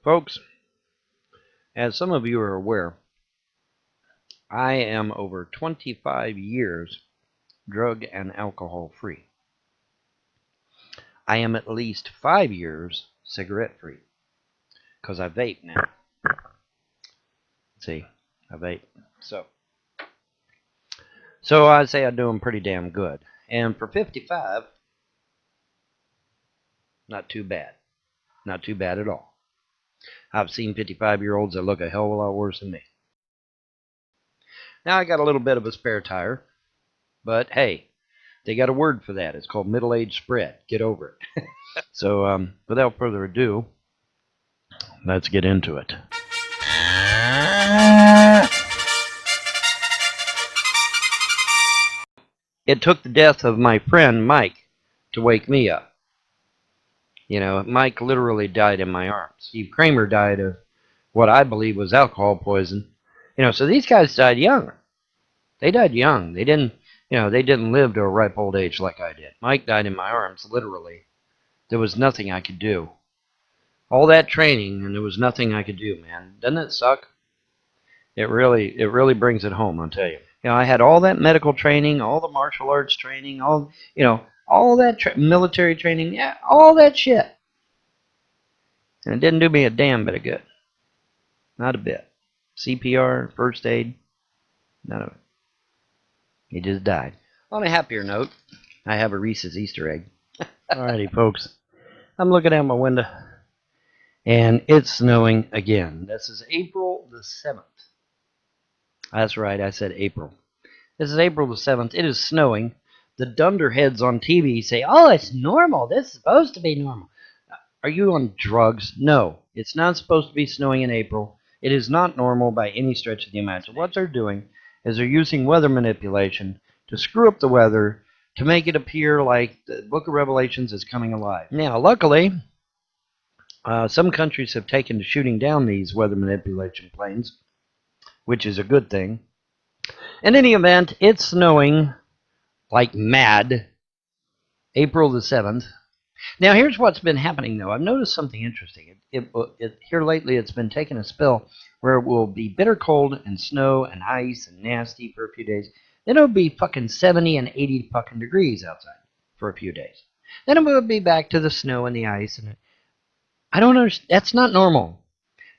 Folks, as some of you are aware, I am over 25 years drug and alcohol free. I am at least 5 years cigarette free because I vape now. See, I vape. So I'd say I'm doing pretty damn good. And for 55, not too bad. Not too bad at all. I've seen 55-year-olds that look a hell of a lot worse than me. Now I got a little bit of a spare tire, but hey, they got a word for that. It's called middle-age spread. Get over it. So without further ado, let's get into it. It took the death of my friend Mike to wake me up. You know, Mike literally died in my arms. Steve Kramer died of what I believe was alcohol poison. You know, so these guys died young. They died young. They didn't live to a ripe old age like I did. Mike died in my arms, literally. There was nothing I could do. All that training, and there was nothing I could do, man. Doesn't it suck? It really brings it home, I'll tell you. You know, I had all that medical training, all the martial arts training, all that military training, yeah, all that shit. And it didn't do me a damn bit of good. Not a bit. CPR, first aid, none of it. He just died. On a happier note, I have a Reese's Easter egg. Alrighty, folks. I'm looking out my window, and it's snowing again. This is April the 7th. That's right, I said April. This is April the 7th. It is snowing. The dunderheads on TV say, oh, it's normal. This is supposed to be normal. Are you on drugs? No, it's not supposed to be snowing in April. It is not normal by any stretch of the imagination. What they're doing is they're using weather manipulation to screw up the weather to make it appear like the Book of Revelations is coming alive. Now, luckily, some countries have taken to shooting down these weather manipulation planes, which is a good thing. In any event, it's snowing like mad, April the 7th. Now, here's what's been happening, though. I've noticed something interesting. Here lately, it's been taking a spell where it will be bitter cold and snow and ice and nasty for a few days. Then it'll be fucking 70 and 80 fucking degrees outside for a few days. Then it will be back to the snow and the ice. And I don't understand. That's not normal.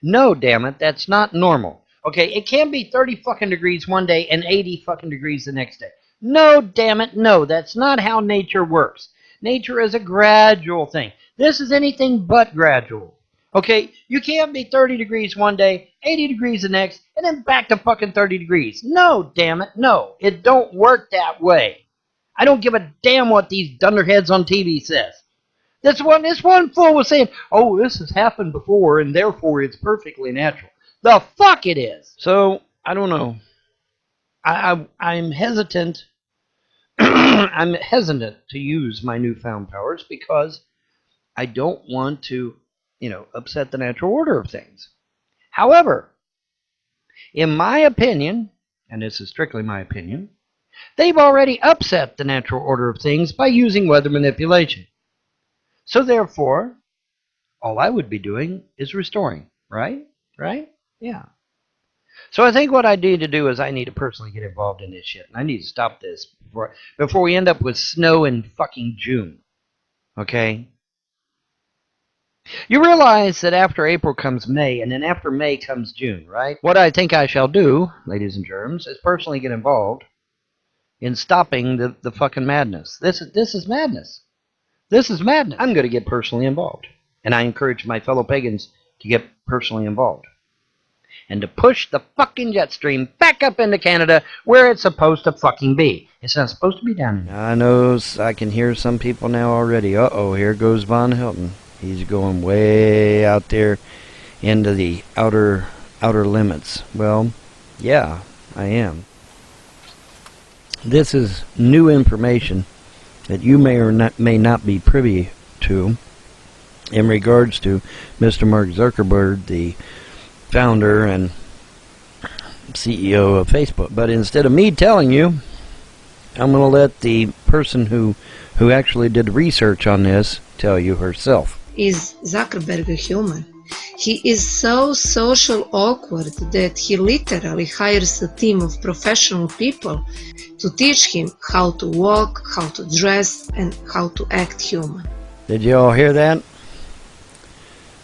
No, damn it, that's not normal. Okay, it can't be 30 fucking degrees one day and 80 fucking degrees the next day. No, damn it, no. That's not how nature works. Nature is a gradual thing. This is anything but gradual. Okay, you can't be 30 degrees one day, 80 degrees the next, and then back to fucking 30 degrees. No, damn it, no. It don't work that way. I don't give a damn what these dunderheads on TV says. This one fool was saying, oh, this has happened before, and therefore it's perfectly natural. The fuck it is. So, I don't know. I'm hesitant. I'm hesitant to use my newfound powers because I don't want to, upset the natural order of things. However, in my opinion, and this is strictly my opinion, they've already upset the natural order of things by using weather manipulation. So therefore, all I would be doing is restoring, right? Right? Yeah. So I think what I need to do is I need to personally get involved in this shit. And I need to stop this before we end up with snow in fucking June. Okay? You realize that after April comes May, and then after May comes June, right? What I think I shall do, ladies and germs, is personally get involved in stopping the fucking madness. This is madness. This is madness. I'm going to get personally involved. And I encourage my fellow pagans to get personally involved. And to push the fucking jet stream back up into Canada where it's supposed to fucking be. It's not supposed to be down here. I know I can hear some people now already. Uh-oh, here goes Von Hilton. He's going way out there into the outer limits. Well, yeah, I am. This is new information that you may not be privy to in regards to Mr. Mark Zuckerberg, the founder and CEO of Facebook. But instead of me telling you, I'm going to let the person who actually did research on this tell you herself. Is Zuckerberg a human? He is so social awkward that he literally hires a team of professional people to teach him how to walk, how to dress, and how to act human. Did you all hear that?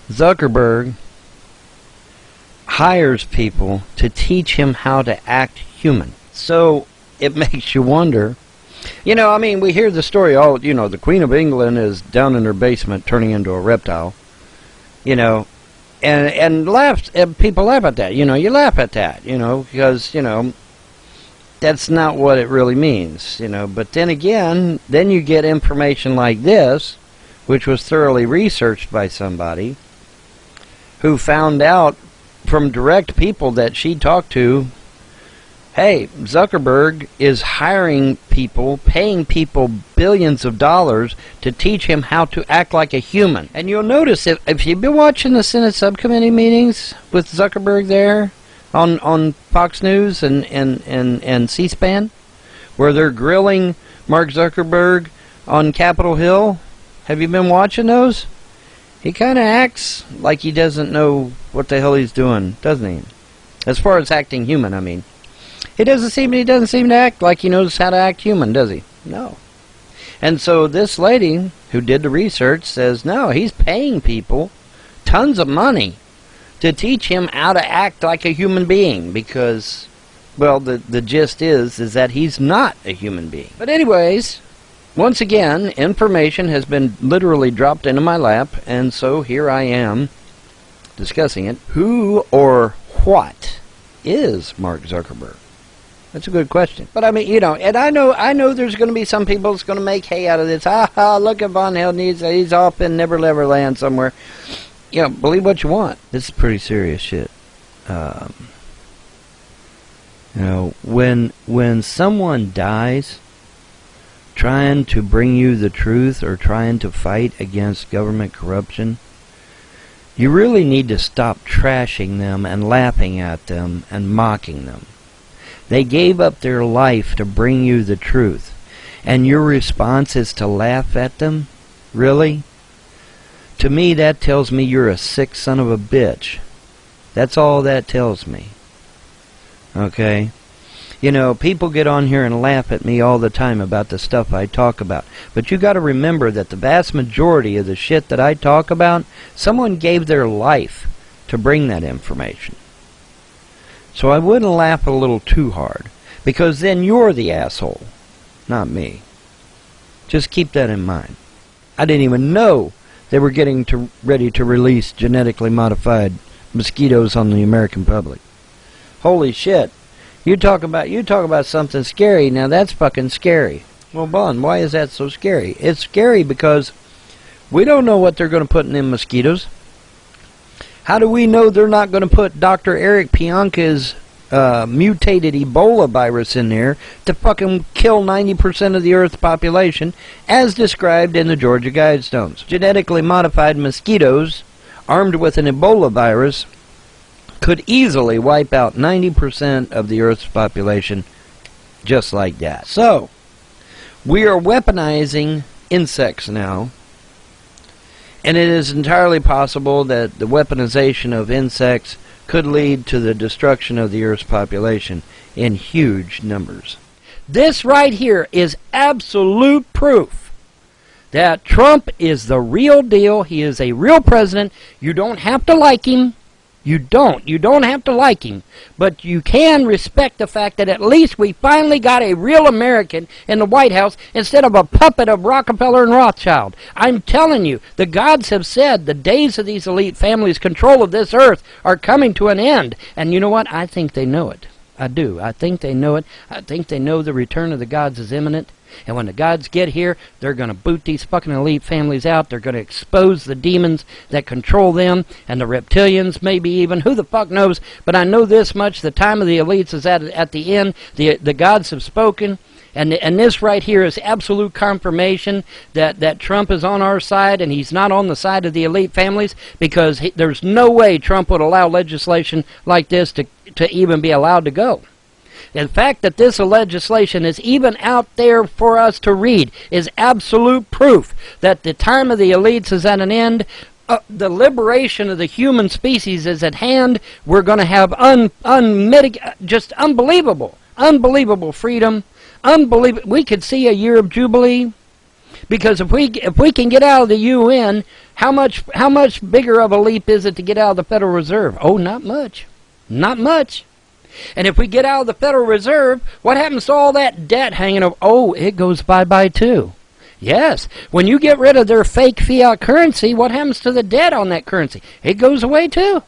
Zuckerberg hires people to teach him how to act human. So it makes you wonder. You know, I mean, we hear the story, oh, you know, the Queen of England is down in her basement turning into a reptile. You know, and people laugh at that. You know, you laugh at that, you know, because, you know, that's not what it really means, you know. But then again, then you get information like this, which was thoroughly researched by somebody who found out from direct people that she talked to, hey, Zuckerberg is hiring people, paying people billions of dollars to teach him how to act like a human. And you'll notice if you've been watching the Senate subcommittee meetings with Zuckerberg there on Fox News and C-SPAN, where they're grilling Mark Zuckerberg on Capitol Hill, have you been watching those? He kind of acts like he doesn't know what the hell he's doing, doesn't he? As far as acting human, I mean. He doesn't seem to act like he knows how to act human, does he? No. And so this lady who did the research says, no, he's paying people tons of money to teach him how to act like a human being because, well, the gist is that he's not a human being. But anyways, once again, information has been literally dropped into my lap, and so here I am discussing it. Who or what is Mark Zuckerberg? That's a good question. But I mean, you know, and I know there's going to be some people that's going to make hay out of this. Look at Von Helden, he's off in Never Never Land somewhere. You know, believe what you want. This is pretty serious shit. You know, when someone dies trying to bring you the truth or trying to fight against government corruption, you really need to stop trashing them and laughing at them and mocking them. They gave up their life to bring you the truth, and your response is to laugh at them? Really? To me, that tells me you're a sick son of a bitch. That's all that tells me. Okay? You know, people get on here and laugh at me all the time about the stuff I talk about. But you got to remember that the vast majority of the shit that I talk about, someone gave their life to bring that information. So I wouldn't laugh a little too hard, because then you're the asshole, not me. Just keep that in mind. I didn't even know they were getting ready to release genetically modified mosquitoes on the American public. Holy shit. You talk about something scary. Now that's fucking scary. Well, Bon, why is that so scary? It's scary because we don't know what they're going to put in them mosquitoes. How do we know they're not going to put Dr. Eric Bianca's mutated Ebola virus in there to fucking kill 90% of the Earth's population, as described in the Georgia Guidestones? Genetically modified mosquitoes armed with an Ebola virus could easily wipe out 90% of the Earth's population just like that. So, we are weaponizing insects now, and it is entirely possible that the weaponization of insects could lead to the destruction of the Earth's population in huge numbers. This right here is absolute proof that Trump is the real deal. He is a real president. You don't have to like him. You don't have to like him, but you can respect the fact that at least we finally got a real American in the White House instead of a puppet of Rockefeller and Rothschild. I'm telling you, the gods have said the days of these elite families' control of this earth are coming to an end. And you know what? I think they know it. I do. I think they know it. I think they know the return of the gods is imminent. And when the gods get here, they're going to boot these fucking elite families out. They're going to expose the demons that control them and the reptilians, maybe even. Who the fuck knows? But I know this much. The time of the elites is at the end. The gods have spoken. And this right here is absolute confirmation that Trump is on our side and he's not on the side of the elite families, because there's no way Trump would allow legislation like this to even be allowed to go. The fact that this legislation is even out there for us to read is absolute proof that the time of the elites is at an end. The liberation of the human species is at hand. We're going to have just unbelievable freedom. Unbelievable. We could see a year of jubilee because if we can get out of the UN, how much bigger of a leap is it to get out of the Federal Reserve? Oh, not much, not much. And if we get out of the Federal Reserve, what happens to all that debt hanging over? Oh, it goes bye-bye too. Yes, when you get rid of their fake fiat currency, what happens to the debt on that currency? It goes away too.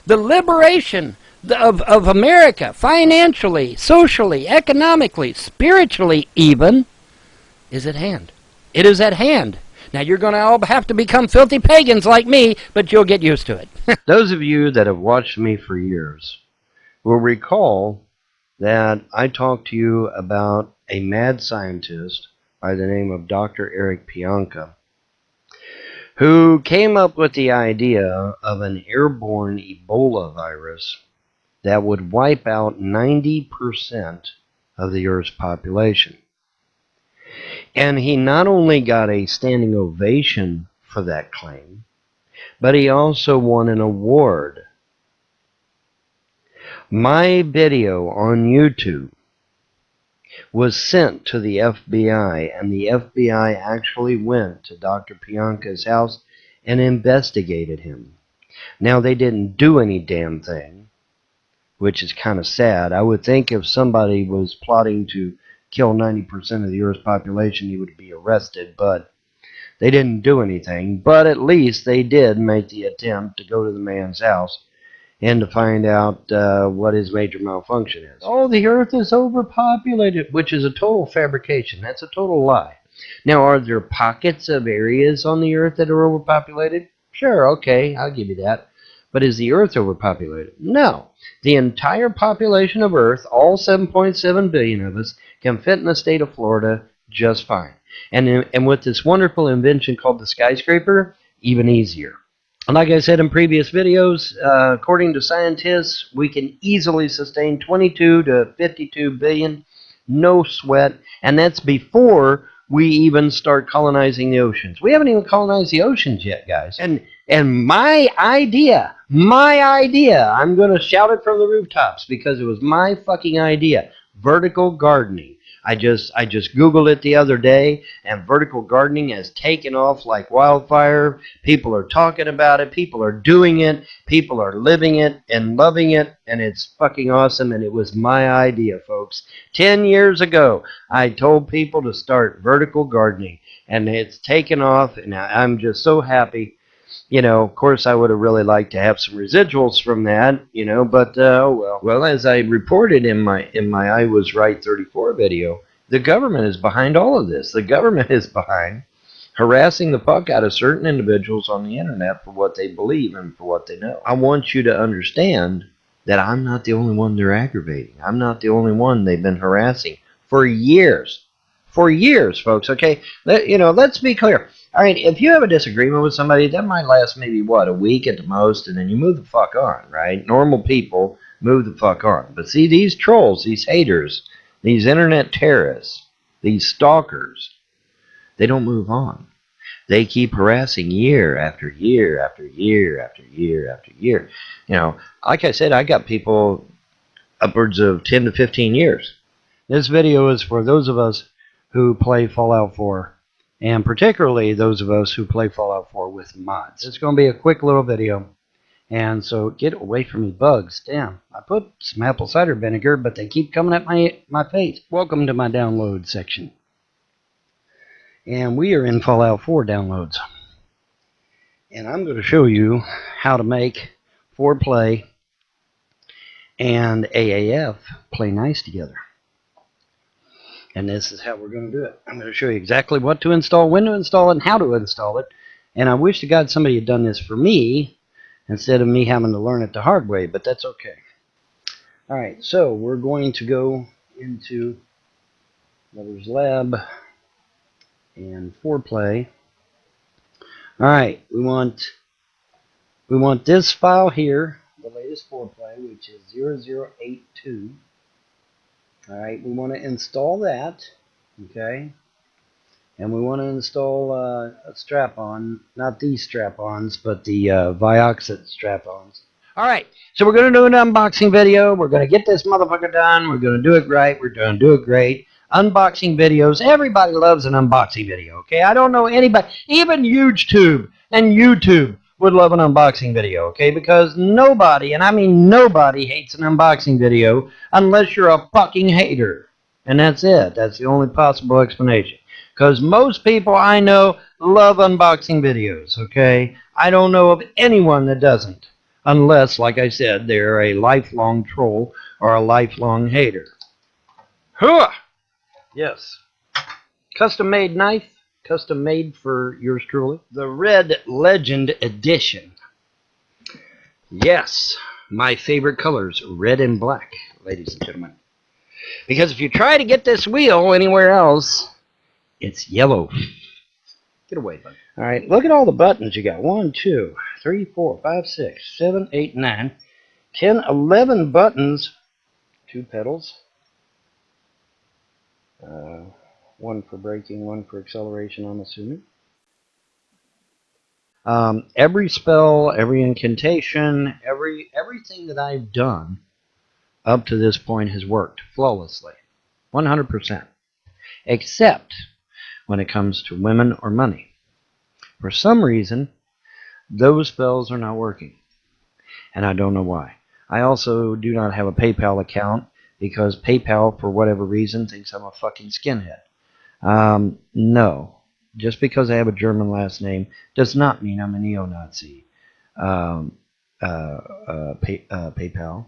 The liberation of America, financially, socially, economically, spiritually even, is at hand. It is at hand. Now you're going to all have to become filthy pagans like me, but you'll get used to it. Those of you that have watched me for years will recall that I talked to you about a mad scientist by the name of Dr. Bianca, who came up with the idea of an airborne Ebola virus that would wipe out 90% of the Earth's population. And he not only got a standing ovation for that claim, but he also won an award. My video on YouTube was sent to the FBI, and the FBI actually went to Dr. Bianca's house and investigated him. Now, they didn't do any damn thing, which is kind of sad. I would think if somebody was plotting to kill 90% of the Earth's population, he would be arrested, but they didn't do anything. But at least they did make the attempt to go to the man's house and to find out what his major malfunction is. Oh, the Earth is overpopulated, which is a total fabrication. That's a total lie. Now, are there pockets of areas on the Earth that are overpopulated? Sure, okay, I'll give you that. But is the Earth overpopulated? No. The entire population of Earth, all 7.7 billion of us, can fit in the state of Florida just fine. And with this wonderful invention called the skyscraper, even easier. Like I said in previous videos, according to scientists, we can easily sustain 22 to 52 billion, no sweat, and that's before we even start colonizing the oceans. We haven't even colonized the oceans yet, guys. And my idea, I'm going to shout it from the rooftops because it was my fucking idea, vertical gardening. I just Googled it the other day, and vertical gardening has taken off like wildfire. People are talking about it. People are doing it. People are living it and loving it, and it's fucking awesome, and it was my idea, folks. 10 years ago, I told people to start vertical gardening, and it's taken off, and I'm just so happy. You know, of course, I would have really liked to have some residuals from that, you know, but oh well. Well, as I reported in my I Was Right 34 video, the government is behind all of this. The government is behind harassing the fuck out of certain individuals on the internet for what they believe and for what they know. I want you to understand that I'm not the only one they're aggravating. I'm not the only one they've been harassing for years. For years, folks, okay? Let's be clear. All right, if you have a disagreement with somebody, that might last maybe, a week at the most, and then you move the fuck on, right? Normal people move the fuck on. But see, these trolls, these haters, these internet terrorists, these stalkers, they don't move on. They keep harassing year after year after year after year after year. You know, like I said, I got people upwards of 10 to 15 years. This video is for those of us who play Fallout 4. And particularly those of us who play Fallout 4 with mods. It's going to be a quick little video. And so get away from me, bugs. Damn, I put some apple cider vinegar, but they keep coming at my face. Welcome to my download section. And we are in Fallout 4 downloads. And I'm going to show you how to make 4Play and AAF play nice together. And this is how we're going to do it. I'm going to show you exactly what to install, when to install it, and how to install it. And I wish to God somebody had done this for me instead of me having to learn it the hard way, but that's okay. All right, so we're going to go into Lover's Lab and 4Play. All right, we want this file here, the latest 4Play, which is 0082. All right, we want to install that. Okay. And we want to install a strap-on, not these strap-ons, but the Vioxit strap-ons. All right, so we're going to do an unboxing video. We're going to get this motherfucker done. We're going to do it right. We're going to do it great. Unboxing videos. Everybody loves an unboxing video, okay? I don't know anybody, even YouTube would love an unboxing video, okay? Because nobody, and I mean nobody, hates an unboxing video unless you're a fucking hater. And that's it. That's the only possible explanation. Because most people I know love unboxing videos, okay? I don't know of anyone that doesn't. Unless, like I said, they're a lifelong troll or a lifelong hater. Huh! Yes. Custom made knife. Custom made for yours truly. The Red Legend Edition. Yes. My favorite colors, red and black, ladies and gentlemen. Because if you try to get this wheel anywhere else, it's yellow. Get away, buddy. All right, look at all the buttons you got. 1, 2, 3, 4, 5, 6, 7, 8, 9, 10, 11 buttons. 2 pedals. One for braking, one for acceleration, I'm assuming. Every spell, every incantation, everything that I've done up to this point has worked flawlessly. 100%. Except when it comes to women or money. For some reason, those spells are not working. And I don't know why. I also do not have a PayPal account because PayPal, for whatever reason, thinks I'm a fucking skinhead. No. Just because I have a German last name does not mean I'm a neo-Nazi. PayPal.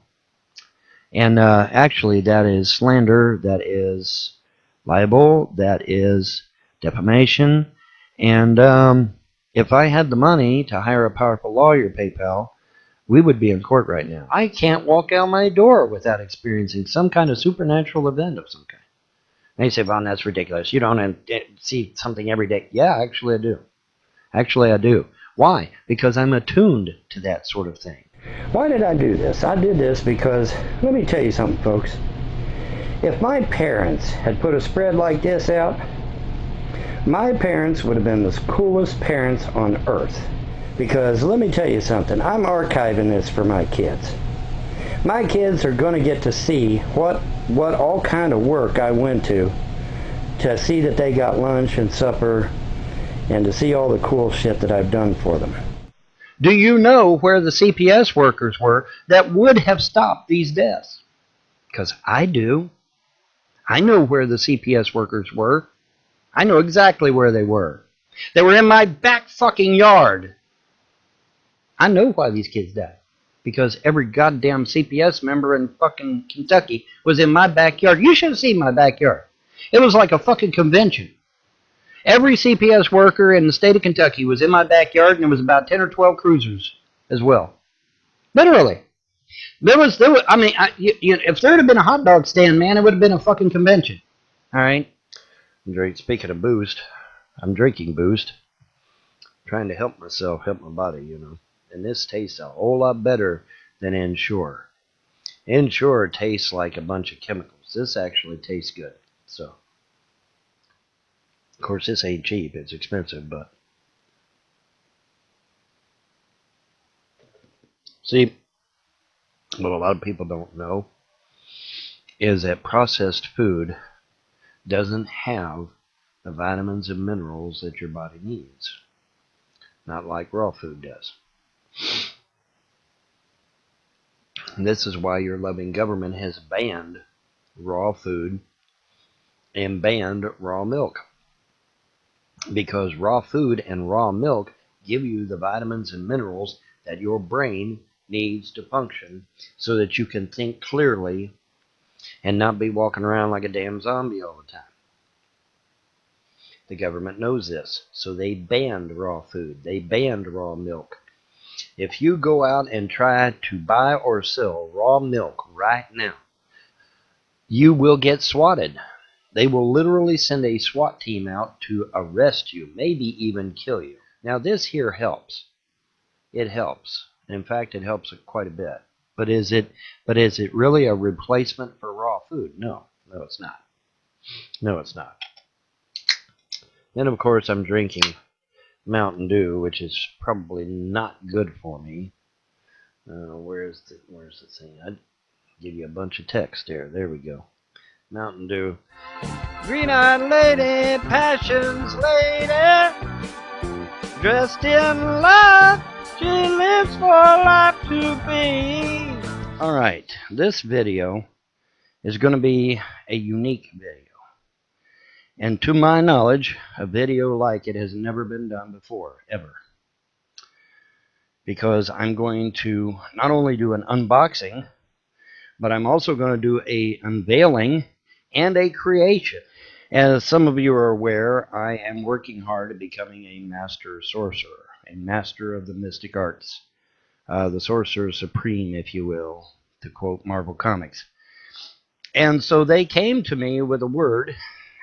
And actually, that is slander, that is libel, that is defamation. And if I had the money to hire a powerful lawyer, PayPal, we would be in court right now. I can't walk out my door without experiencing some kind of supernatural event of some kind. And you say, Vaughn, that's ridiculous. You don't see something every day. Yeah, actually I do. Actually I do. Why? Because I'm attuned to that sort of thing. Why did I do this? I did this because, let me tell you something, folks. If my parents had put a spread like this out, my parents would have been the coolest parents on earth. Because let me tell you something, I'm archiving this for my kids. My kids are going to get to see what all kind of work I went to see that they got lunch and supper and to see all the cool shit that I've done for them. Do you know where the CPS workers were that would have stopped these deaths? Because I do. I know where the CPS workers were. I know exactly where they were. They were in my back fucking yard. I know why these kids died. Because every goddamn CPS member in fucking Kentucky was in my backyard. You should have seen my backyard. It was like a fucking convention. Every CPS worker in the state of Kentucky was in my backyard, and there was about 10 or 12 cruisers as well. Literally. There was I mean, if there had been a hot dog stand, man, it would have been a fucking convention. All right? Speaking of boost, I'm drinking boost. Trying to help myself, help my body, you know. And this tastes a whole lot better than Ensure. Ensure tastes like a bunch of chemicals. This actually tastes good. So, of course, this ain't cheap. It's expensive, but see, what a lot of people don't know is that processed food doesn't have the vitamins and minerals that your body needs. Not like raw food does. And this is why your loving government has banned raw food and banned raw milk. Because raw food and raw milk give you the vitamins and minerals that your brain needs to function so that you can think clearly and not be walking around like a damn zombie all the time. The government knows this, so they banned raw food. They banned raw milk. If you go out and try to buy or sell raw milk right now, you will get swatted. They will literally send a SWAT team out to arrest you, maybe even kill you. Now this here helps. It helps. In fact, it helps quite a bit. But is it really a replacement for raw food? No, it's not. No, it's not. And of course I'm drinking Mountain Dew, which is probably not good for me. Where's the thing? I'd give you a bunch of text there. There we go. Mountain Dew. Green-eyed lady, passion's lady, dressed in love, she lives for life to be. Alright, this video is going to be a unique video. And to my knowledge, a video like it has never been done before, ever. Because I'm going to not only do an unboxing, but I'm also going to do a unveiling and a creation. As some of you are aware, I am working hard at becoming a master sorcerer, a master of the mystic arts, the sorcerer supreme, if you will, to quote Marvel Comics. And so they came to me with a word.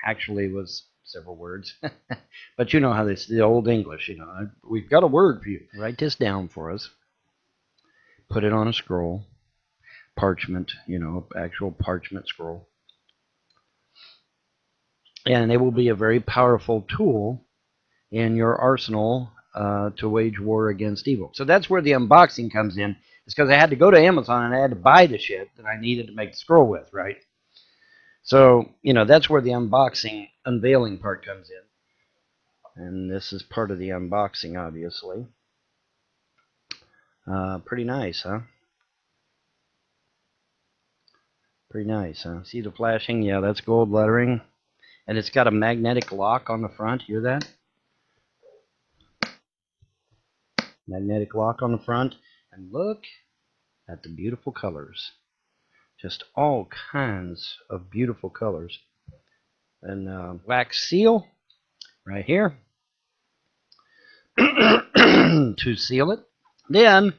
Actually, it was several words. But you know how this, the old English, you know. We've got a word for you. Write this down for us. Put it on a scroll. Parchment, you know, actual parchment scroll. And it will be a very powerful tool in your arsenal to wage war against evil. So that's where the unboxing comes in. It's because I had to go to Amazon and I had to buy the shit that I needed to make the scroll with, right? So, you know, that's where the unboxing, unveiling part comes in. And this is part of the unboxing, obviously. Pretty nice, huh? Pretty nice, huh? See the flashing? Yeah, that's gold lettering. And it's got a magnetic lock on the front. Hear that? Magnetic lock on the front. And look at the beautiful colors. Just all kinds of beautiful colors. And wax seal right here to seal it. Then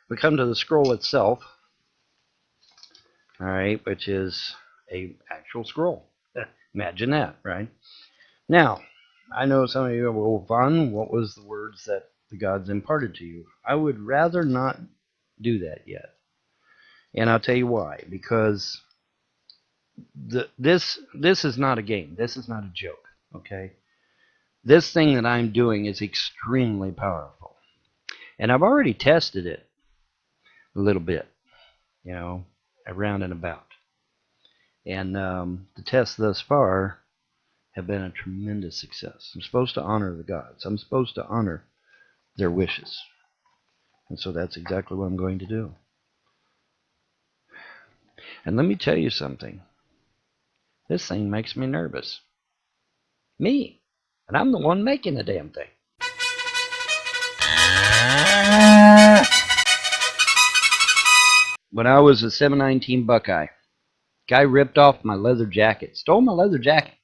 we come to the scroll itself. All right, which is a actual scroll. Imagine that, right? Now, I know some of you are, well, Vaughn, what was the words that the gods imparted to you? I would rather not do that yet. And I'll tell you why. Because this is not a game. This is not a joke, okay? This thing that I'm doing is extremely powerful. And I've already tested it a little bit, you know, around and about. And the tests thus far have been a tremendous success. I'm supposed to honor the gods. I'm supposed to honor their wishes. And so that's exactly what I'm going to do. And let me tell you something. This thing makes me nervous. Me. And I'm the one making the damn thing. When I was a 719 Buckeye, guy ripped off my leather jacket. Stole my leather jacket.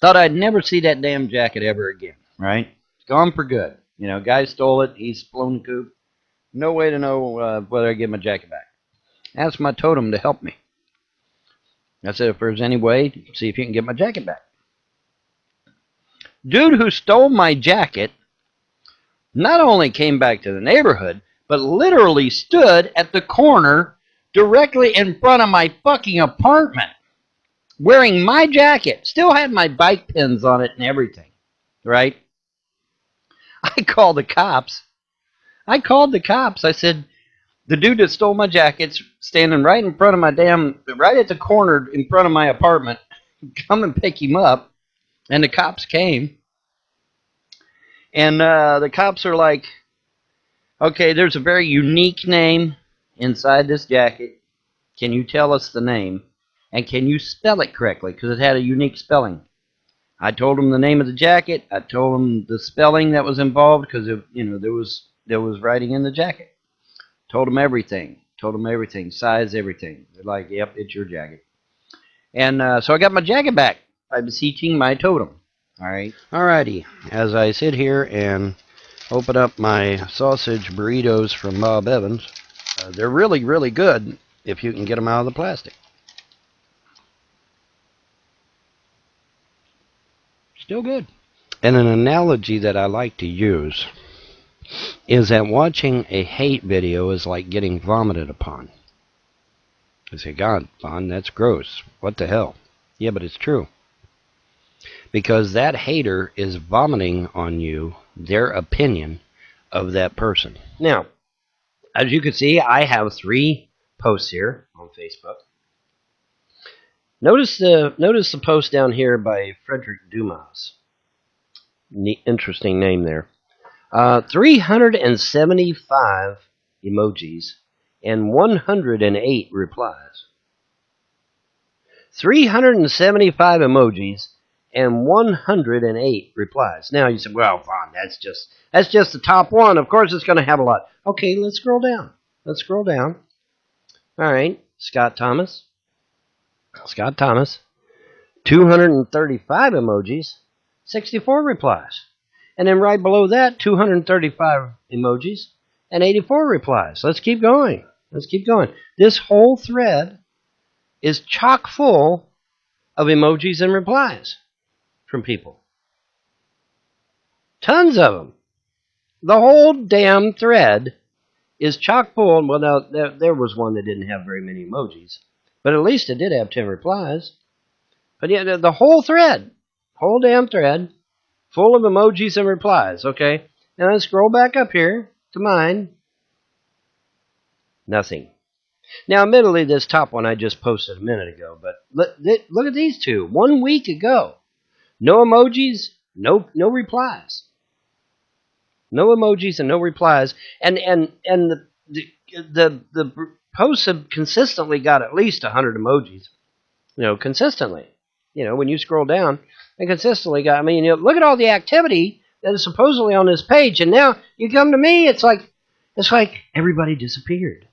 Thought I'd never see that damn jacket ever again, right? It's gone for good. You know, guy stole it. He's blown the coop. No way to know whether I get my jacket back. Asked my totem to help me. I said, if there's any way, see if you can get my jacket back. Dude who stole my jacket not only came back to the neighborhood, but literally stood at the corner directly in front of my fucking apartment wearing my jacket. Still had my bike pins on it and everything, right? I called the cops. I said, the dude that stole my jacket's standing right in front of my right at the corner in front of my apartment. Come and pick him up. And the cops came. And the cops are like, okay, there's a very unique name inside this jacket. Can you tell us the name? And can you spell it correctly? Because it had a unique spelling. I told them the name of the jacket. I told them the spelling that was involved because, you know, there was writing in the jacket. Told them everything. Size, everything. They're like, yep, it's your jacket. And so I got my jacket back by beseeching my totem. All right. Alrighty. As I sit here and open up my sausage burritos from Bob Evans, they're really, really good if you can get them out of the plastic. Still good. And an analogy that I like to use is that watching a hate video is like getting vomited upon. I say, God, Vaughn, that's gross. What the hell? Yeah, but it's true. because that hater is vomiting on you their opinion of that person. Now, as you can see, I have 3 posts here on Facebook. Notice the post down here by Frederick Dumas. Interesting name there. 375 emojis and 108 replies. 375 emojis and 108 replies. Now you say, well, Vaughn, that's just the top one. Of course it's going to have a lot. Okay, let's scroll down. All right, Scott Thomas. 235 emojis, 64 replies. And then right below that, 235 emojis and 84 replies. Let's keep going. This whole thread is chock full of emojis and replies from people. Tons of them. The whole damn thread is chock full. Well, now, there was one that didn't have very many emojis, but at least it did have 10 replies. But yeah, the whole damn thread, full of emojis and replies, okay? Now let's scroll back up here to mine. Nothing. Now, admittedly, this top one I just posted a minute ago, but look at these 2. 1 week ago. No emojis, no replies. No emojis and no replies. And the posts have consistently got at least 100 emojis. Consistently. When you scroll down, and consistently got, look at all the activity that is supposedly on this page, and now you come to me, it's like everybody disappeared.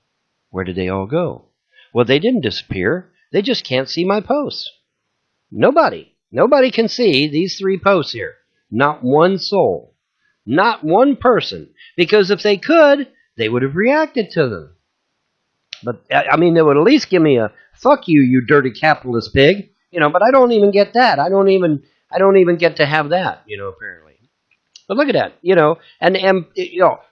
Where did they all go? Well, they didn't disappear. They just can't see my posts. Nobody can see these 3 posts here. Not one soul. Not one person. Because if they could, they would have reacted to them. But, they would at least give me a, fuck you, you dirty capitalist pig. But I don't even get that. I don't even get to have that, apparently. But look at that,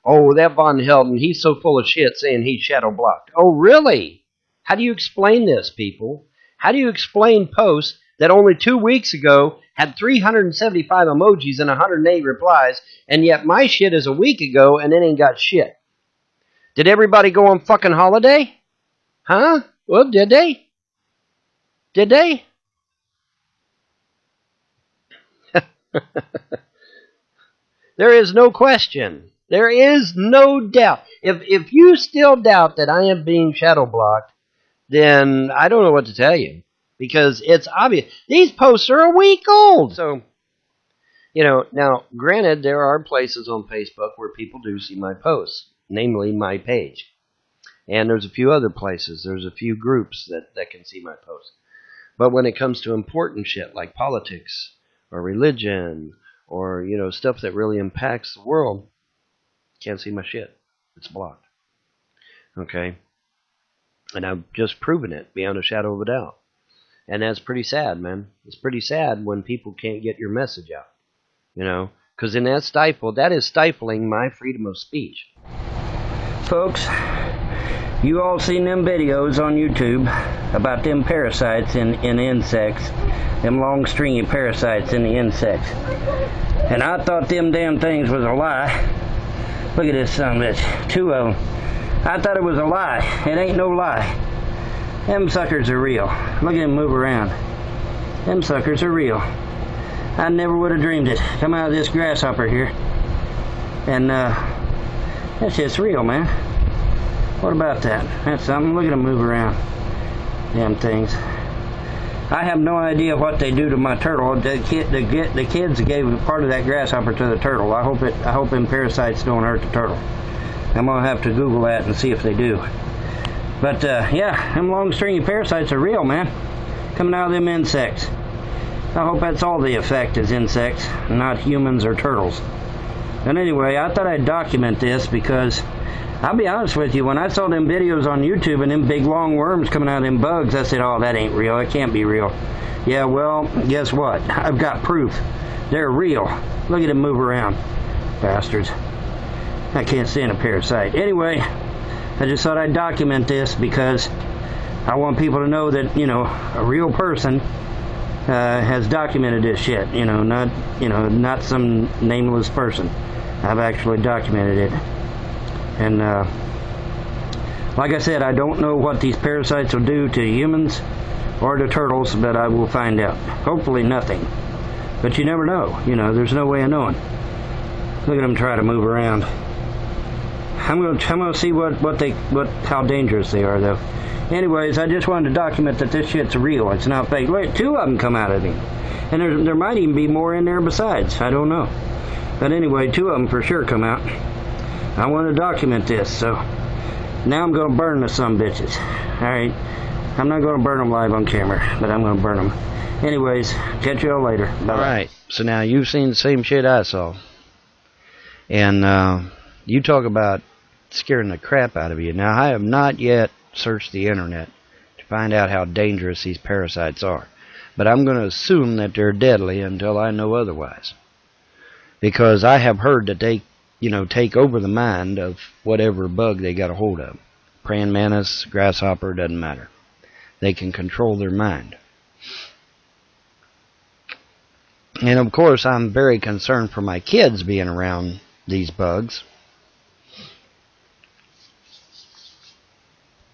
oh, that Von Helden, he's so full of shit saying he's shadow blocked. Oh, really? How do you explain this, people? How do you explain posts that only 2 weeks ago had 375 emojis and 108 replies, and yet my shit is a week ago and it ain't got shit? Did everybody go on fucking holiday? Huh? Well, did they? Did they? There is no question. There is no doubt. If you still doubt that I am being shadow blocked, then I don't know what to tell you. Because it's obvious. These posts are a week old. So, now, granted, there are places on Facebook where people do see my posts, namely my page. And there's a few other places. There's a few groups that can see my posts. But when it comes to important shit like politics or religion or, stuff that really impacts the world, can't see my shit. It's blocked. Okay? And I've just proven it beyond a shadow of a doubt. And that's pretty sad, man. It's pretty sad when people can't get your message out. Because in that is stifling my freedom of speech. Folks, you all seen them videos on YouTube about them parasites in insects, them long stringy parasites in the insects. And I thought them damn things was a lie. Look at this son of a bitch. 2 of them. I thought it was a lie. It ain't no lie. Them suckers are real. Look at them move around. Them suckers are real. I never would have dreamed it. Come out of this grasshopper here. And, that's just real, man. What about that? That's something. Look at them move around. Damn things. I have no idea what they do to my turtle. The kids gave part of that grasshopper to the turtle. I hope them parasites don't hurt the turtle. I'm gonna have to Google that and see if they do. But yeah, them long stringy parasites are real, man. Coming out of them insects. I hope that's all they affect is insects, not humans or turtles. And anyway, I thought I'd document this because I'll be honest with you, when I saw them videos on YouTube and them big long worms coming out of them bugs, I said, oh, that ain't real. It can't be real. Yeah, well, guess what? I've got proof. They're real. Look at them move around. Bastards. I can't stand a parasite. Anyway, I just thought I'd document this because I want people to know that, a real person has documented this shit. Not some nameless person. I've actually documented it. And like I said, I don't know what these parasites will do to humans or to turtles, but I will find out. Hopefully nothing. But you never know. There's no way of knowing. Look at them try to move around. I'm gonna see how dangerous they are, though. Anyways, I just wanted to document that this shit's real. It's not fake. Look, 2 of them come out of him, and there might even be more in there besides. I don't know. But anyway, 2 of them for sure come out. I want to document this, so now I'm gonna burn the some bitches. All right, I'm not gonna burn them live on camera, but I'm gonna burn them. Anyways, catch y'all later. Bye. All right. So now you've seen the same shit I saw, and you talk about scaring the crap out of you. Now, I have not yet searched the internet to find out how dangerous these parasites are, but I'm going to assume that they're deadly until I know otherwise, because I have heard that they, take over the mind of whatever bug they got a hold of. Praying mantis, grasshopper, doesn't matter. They can control their mind. And of course, I'm very concerned for my kids being around these bugs,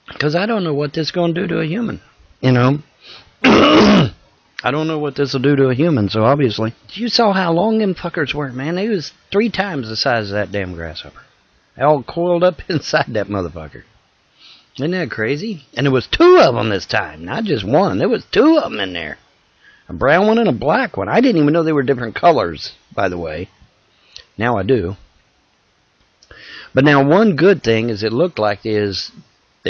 because I don't know what this is going to do to a human. I don't know what this will do to a human, so obviously. You saw how long them fuckers were, man. They was 3 times the size of that damn grasshopper. They all coiled up inside that motherfucker. Isn't that crazy? And there was 2 of them this time, not just 1. There was 2 of them in there. A brown one and a black one. I didn't even know they were different colors, by the way. Now I do. But now one good thing is it looked like they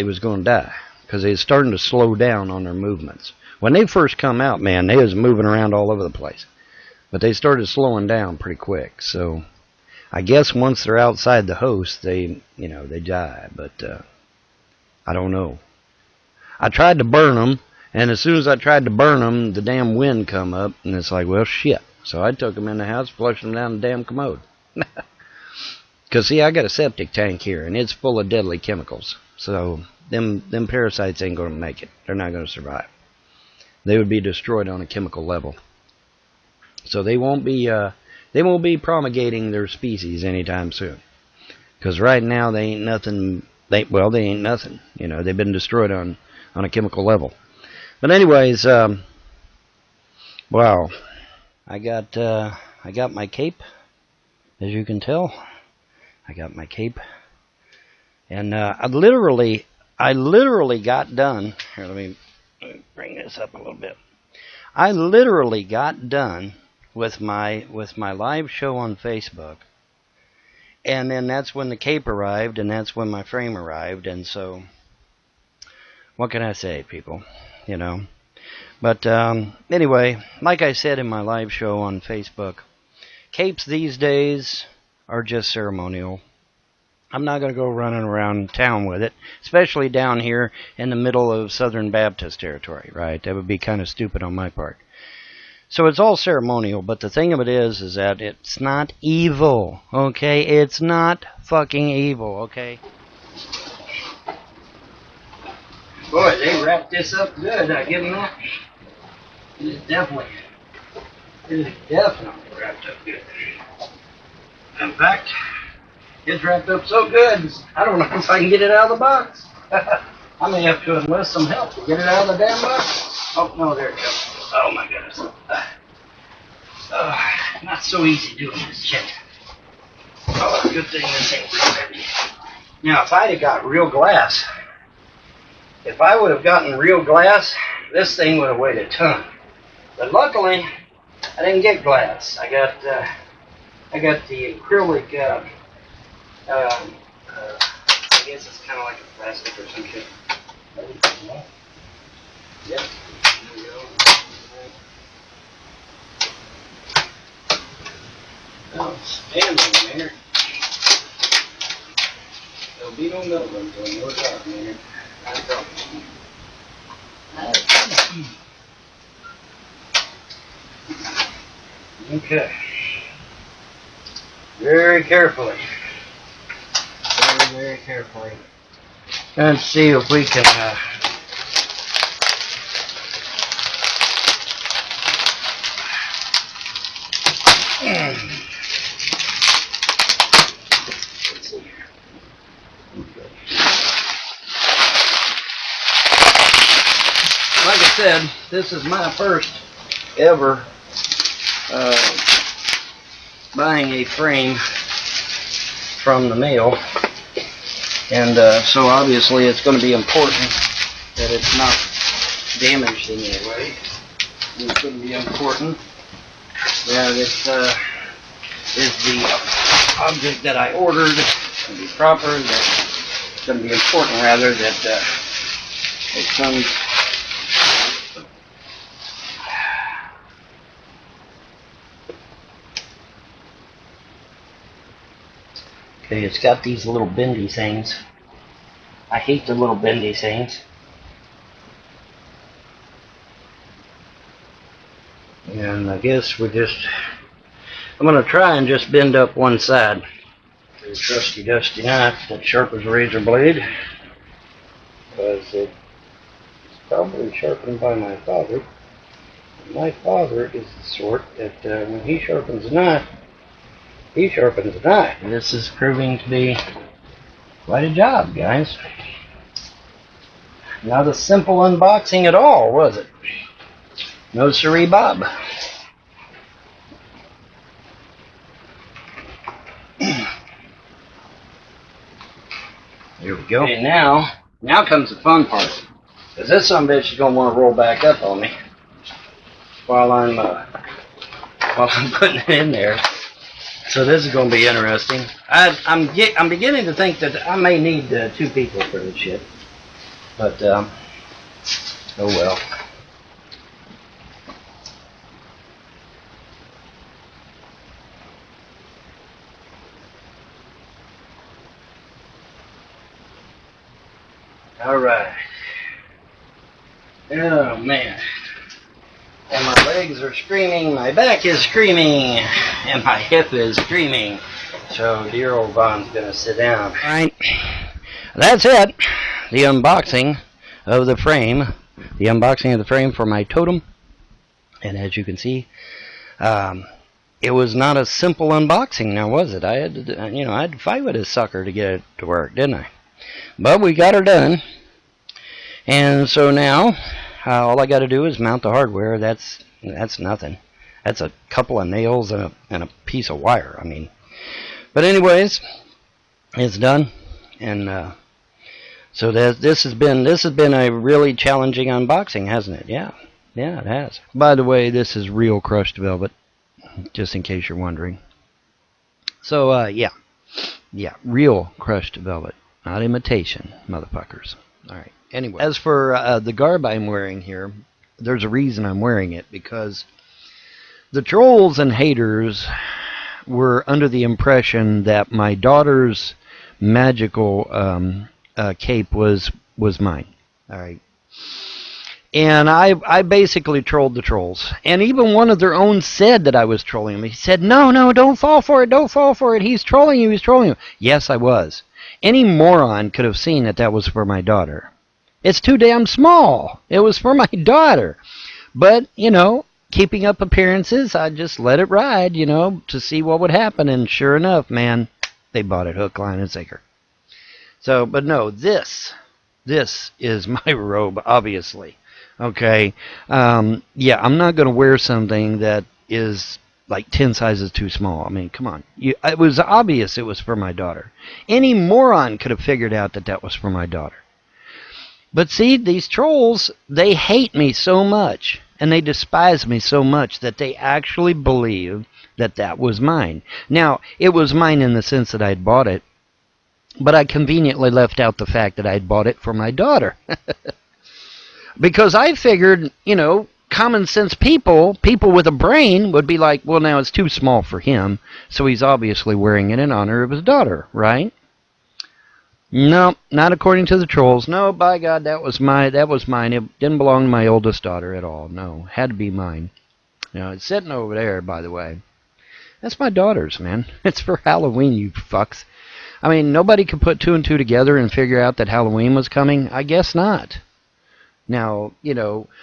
was going to die, because they was starting to slow down on their movements. When they first come out, man, they was moving around all over the place. But they started slowing down pretty quick. So I guess once they're outside the host, they die. But I don't know. I tried to burn them, and as soon as I tried to burn them, the damn wind come up, and it's like, well, shit. So I took them in the house, flushed them down the damn commode. Because, see, I got a septic tank here, and it's full of deadly chemicals. So them parasites ain't going to make it. They're not going to survive. They would be destroyed on a chemical level. So they won't be promulgating their species anytime soon. Because right now they ain't nothing. They ain't nothing. They've been destroyed on a chemical level. But anyways, wow, I got my cape, as you can tell. I got my cape, and I literally got done. Here, let me bring this up a little bit. I literally got done with my live show on Facebook, and then that's when the cape arrived, and that's when my frame arrived, and so what can I say, people? But anyway, like I said in my live show on Facebook, capes these days are just ceremonial. I'm not going to go running around town with it, especially down here in the middle of Southern Baptist territory, right? That would be kind of stupid on my part. So it's all ceremonial, but the thing of it is that it's not evil, okay? It's not fucking evil, okay? Boy, they wrapped this up good, I give them that. It is definitely wrapped up good. In fact, it's wrapped up so good, I don't know if I can get it out of the box. I may have to enlist some help to get it out of the damn box. Oh, no, there it goes. Oh, my goodness. Not so easy doing this shit. Oh, good thing this ain't real heavy. Now, if I'd have got real glass, if I would have gotten real glass, this thing would have weighed a ton. But luckily, I didn't get glass. I got the acrylic. I guess it's kind of like a plastic or some shit. Yep. There we go. Outstanding, man. There'll be no milkman till you're out, man. Okay. Very carefully. Very carefully. Let's see if we can Like I said, this is my first ever buying a frame from the mail, and so obviously it's going to be important that it's not damaged in any way. And it's going to be important that it is the object that I ordered to be proper. That it's going to be important rather that it comes. Okay, it's got these little bendy things. I hate the little bendy things. And I guess I'm going to try and just bend up one side. The trusty dusty knife that sharp as a razor blade. Because it's probably sharpened by my father. My father is the sort that when he sharpens a knife, he sharpens a knife. This is proving to be quite a job, guys. Not a simple unboxing at all, was it? No siree, Bob. Here we go. Okay, now comes the fun part. Because this sumbitch is going to want to roll back up on me while I'm putting it in there. So this is going to be interesting. I'm beginning to think that I may need 2 people for this shit. But, oh well. Alright. Oh man. And my legs are screaming, my back is screaming, and my hip is screaming. So dear old Von's gonna sit down. Alright. That's it. The unboxing of the frame. The unboxing of the frame for my totem. And as you can see, it was not a simple unboxing now, was it? I had to fight with this sucker to get it to work, didn't I? But we got her done. And so now all I got to do is mount the hardware. That's nothing. That's a couple of nails and a piece of wire. I mean, but anyways, it's done. And so this has been a really challenging unboxing, hasn't it? Yeah, it has. By the way, this is real crushed velvet, just in case you're wondering. So yeah, real crushed velvet, not imitation, motherfuckers. All right. Anyway, as for the garb I'm wearing here, there's a reason I'm wearing it, because the trolls and haters were under the impression that my daughter's magical cape was mine. All right. And I basically trolled the trolls. And even one of their own said that I was trolling him. He said, no, don't fall for it, don't fall for it. He's trolling you, Yes, I was. Any moron could have seen that was for my daughter. It's too damn small. It was for my daughter. But, keeping up appearances, I just let it ride, to see what would happen. And sure enough, man, they bought it hook, line, and sinker. So, but no, this is my robe, obviously. Okay. Yeah, I'm not going to wear something that is like 10 sizes too small. I mean, come on. It was obvious it was for my daughter. Any moron could have figured out that was for my daughter. But see, these trolls, they hate me so much, and they despise me so much that they actually believe that was mine. Now, it was mine in the sense that I'd bought it, but I conveniently left out the fact that I'd bought it for my daughter. Because I figured, common sense people with a brain would be like, well, now it's too small for him, so he's obviously wearing it in honor of his daughter, right? No, not according to the trolls. No, by God, that was mine. It didn't belong to my oldest daughter at all. No, had to be mine. It's sitting over there, by the way. That's my daughter's, man. It's for Halloween, you fucks. I mean, nobody could put 2 and 2 together and figure out that Halloween was coming? I guess not. Now,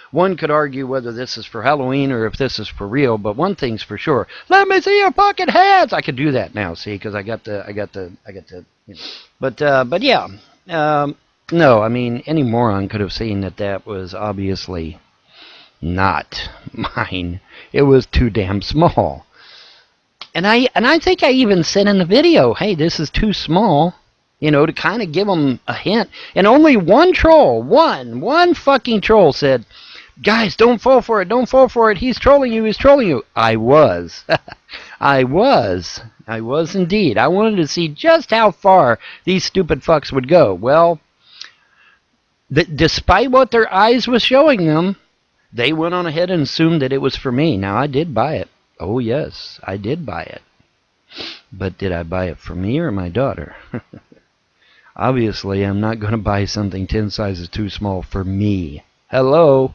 one could argue whether this is for Halloween or if this is for real, but one thing's for sure. Let me see your fucking heads. I could do that now, see, because I got the. But yeah. No, I mean, any moron could have seen that was obviously not mine. It was too damn small. And I think I even said in the video, hey, this is too small, to kind of give them a hint. And only one troll, one fucking troll said, guys, don't fall for it, he's trolling you. I was. I was indeed. I wanted to see just how far these stupid fucks would go. Well, despite what their eyes was showing them, they went on ahead and assumed that it was for me. Now, I did buy it. Oh, yes, I did buy it. But did I buy it for me or my daughter? Obviously, I'm not going to buy something 10 sizes too small for me. Hello?